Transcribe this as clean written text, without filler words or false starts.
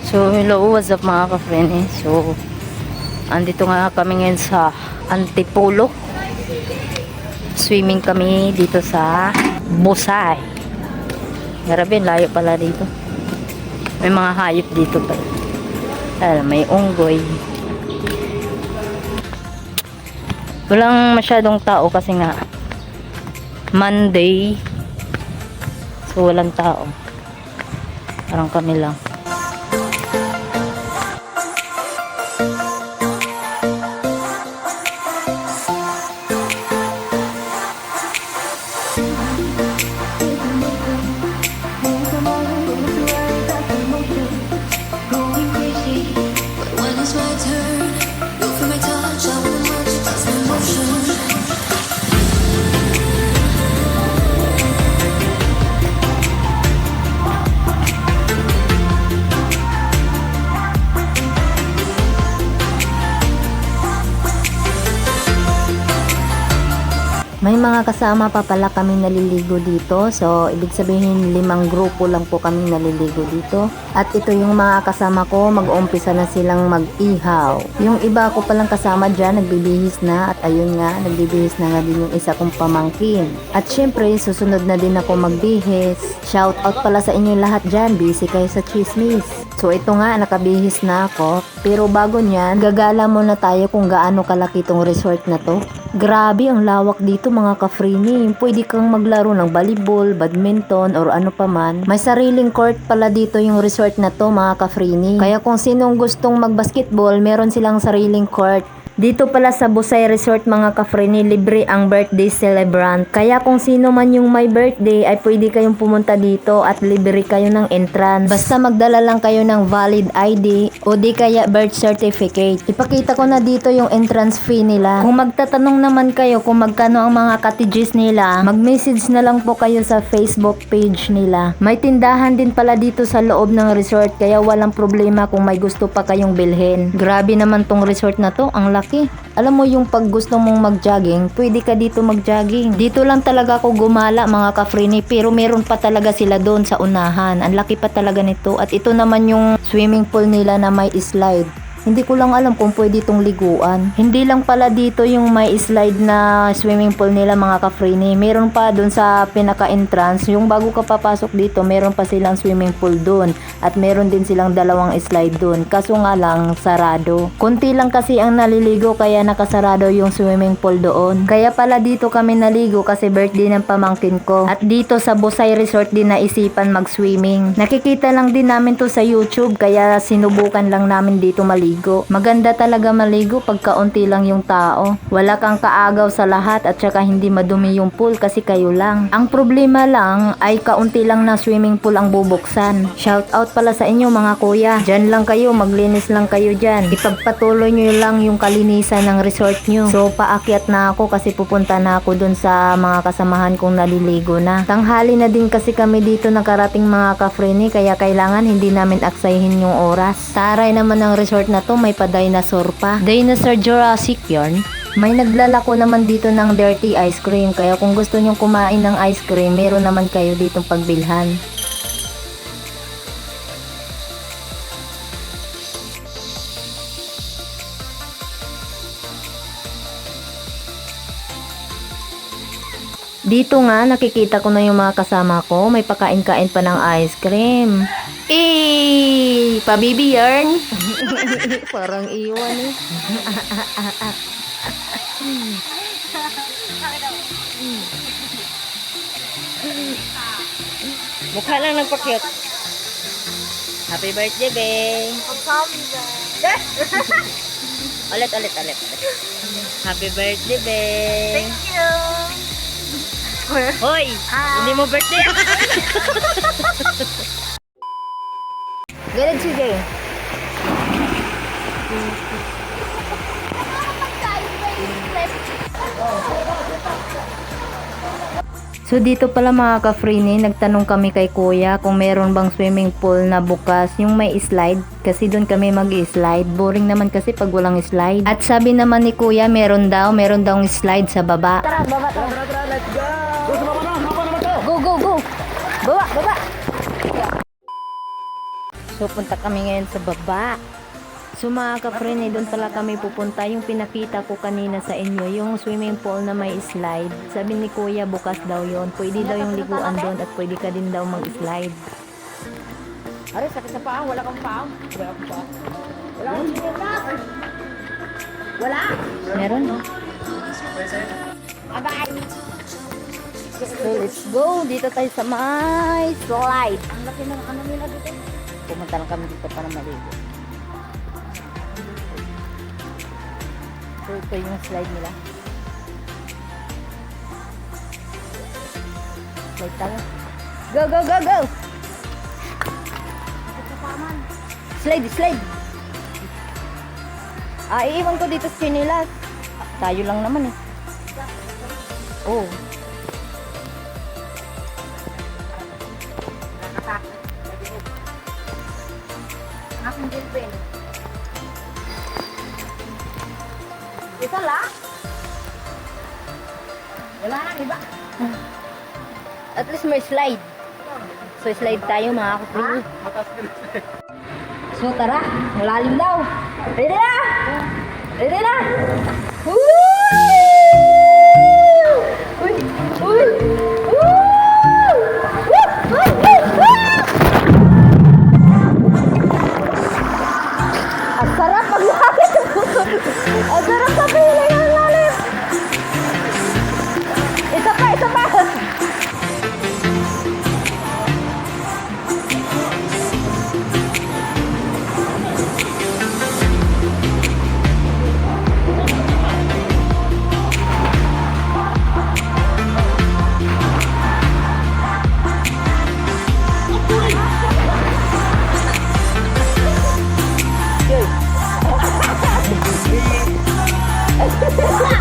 So, hello, what's up mga ka-friend? So, andito nga kami ngayon sa Antipolo. Swimming kami dito sa Busay. Grabe, layo pala dito. May mga hayop dito pala. May unggoy. Walang masyadong tao kasi nga Monday. So, walang tao. Parang kami lang. May mga kasama pa pala kami naliligo dito. So, ibig sabihin 5 grupo lang po kami naliligo dito. At ito yung mga kasama ko, mag-uumpisa na silang mag-ihaw. Yung iba ko palang kasama dyan, nagbibihis na. At ayun nga, nagbibihis na nga din yung isa kong pamangkin. At syempre, susunod na din ako magbihis. Shout out pala sa inyo lahat dyan, busy kayo sa chismis. So, ito nga, nakabihis na ako. Pero bago nyan, gagala muna tayo kung gaano kalaki tong resort na to. Grabe, ang lawak dito mga ka-freenie. Pwede kang maglaro ng volleyball, badminton, or ano pa man. May sariling court pala dito yung resort na to mga ka-freenie. Kaya kung sinong gustong mag-basketball, meron silang sariling court. Dito pala sa Busay Resort mga ka-freenie, libre ang birthday celebrant. Kaya kung sino man yung may birthday ay pwede kayong pumunta dito at libre kayo ng entrance. Basta magdala lang kayo ng valid ID o di kaya birth certificate. Ipakita ko na dito yung entrance fee nila. Kung magtatanong naman kayo kung magkano ang mga cottages nila, mag-message na lang po kayo sa Facebook page nila. May tindahan din pala dito sa loob ng resort kaya walang problema kung may gusto pa kayong bilhin. Grabe naman tong resort na to, ang laki. Alam mo yung pag gusto mong mag-jogging, pwede ka dito mag-jogging. Dito lang talaga ako gumala mga ka-freenie, pero meron pa talaga sila doon sa unahan. Ang laki pa talaga nito. At ito naman yung swimming pool nila na may slide. Hindi ko lang alam kung pwede itong liguan. Hindi lang pala dito yung may slide na swimming pool nila mga ka-freenie. Meron pa dun sa pinaka-entrance. Yung bago ka papasok dito, meron pa silang swimming pool dun. At meron din silang 2 slide dun. Kaso nga lang, sarado. Kunti lang kasi ang naliligo kaya nakasarado yung swimming pool doon. Kaya pala dito kami naligo kasi birthday ng pamangkin ko. At dito sa Busay Resort din naisipan mag-swimming. Nakikita lang din namin to sa YouTube kaya sinubukan lang namin dito maligo. Maganda talaga maligo pag kaunti lang yung tao. Wala kang kaagaw sa lahat at saka hindi madumi yung pool kasi kayo lang. Ang problema lang ay kaunti lang na swimming pool ang bubuksan. Shout out pala sa inyo mga kuya. Diyan lang kayo, maglinis lang kayo dyan. Ipagpatuloy nyo lang yung kalinisan ng resort nyo. So paakyat na ako kasi pupunta na ako dun sa mga kasamahan kong naliligo na. Tanghali na din kasi kami dito nakarating mga ka-freenie kaya kailangan hindi namin aksayin yung oras. Taray naman ng resort na to, may pa-dinosaur pa. Dinosaur Jurassic yarn. May naglalako naman dito ng dirty ice cream. Kaya kung gusto nyong kumain ng ice cream, meron naman kayo ditong pagbilhan. Dito nga, nakikita ko na yung mga kasama ko. May pakain-kain pa ng ice cream. Pabibi yarn. Parang iwan eh. Mukha lang nagpakyut. Happy birthday, babe. Ulit. Happy birthday, be. Thank you. Hoy, hindi mo birthday. Galit si Jay. So dito pala mga ka-Frini, nagtanong kami kay kuya kung meron bang swimming pool na bukas, yung may slide, kasi doon kami mag-slide. Boring naman kasi pag walang slide. At sabi naman ni kuya, meron daw slide sa baba. Tara, baba. Tara, let's go! Go! Baba! So punta kami ngayon sa baba. So mga ka-Frini, doon pala kami pupunta. Yung pinakita ko kanina sa inyo, yung swimming pool na may slide. Sabi ni kuya, bukas daw yon. Pwede daw yung liguan doon at pwede ka din daw mag-slide. Aray, sakit sa paa. Wala kang paa. Wala kang paa. Wala kang sinilas. Wala? Meron, no? Abay. So let's go. Dito tayo sa may slide. Ang laki ng ano nila dito. Pumunta lang kami dito para maligo. So ito yung slide nila. Slide tayo. Go! Slide! Iiwan ko dito sa sinilas. Tayo lang naman eh. Oh. Aking gilpin. Isa lang? Wala nang iba. At least may slide. So slide tayo mga ka-Frini. So tara, malalim daw. Ready na? Woo! Uy! Woo! Ang sarap maglalim. Ang sarap sa piling ang lalim. Isa pa. Yun.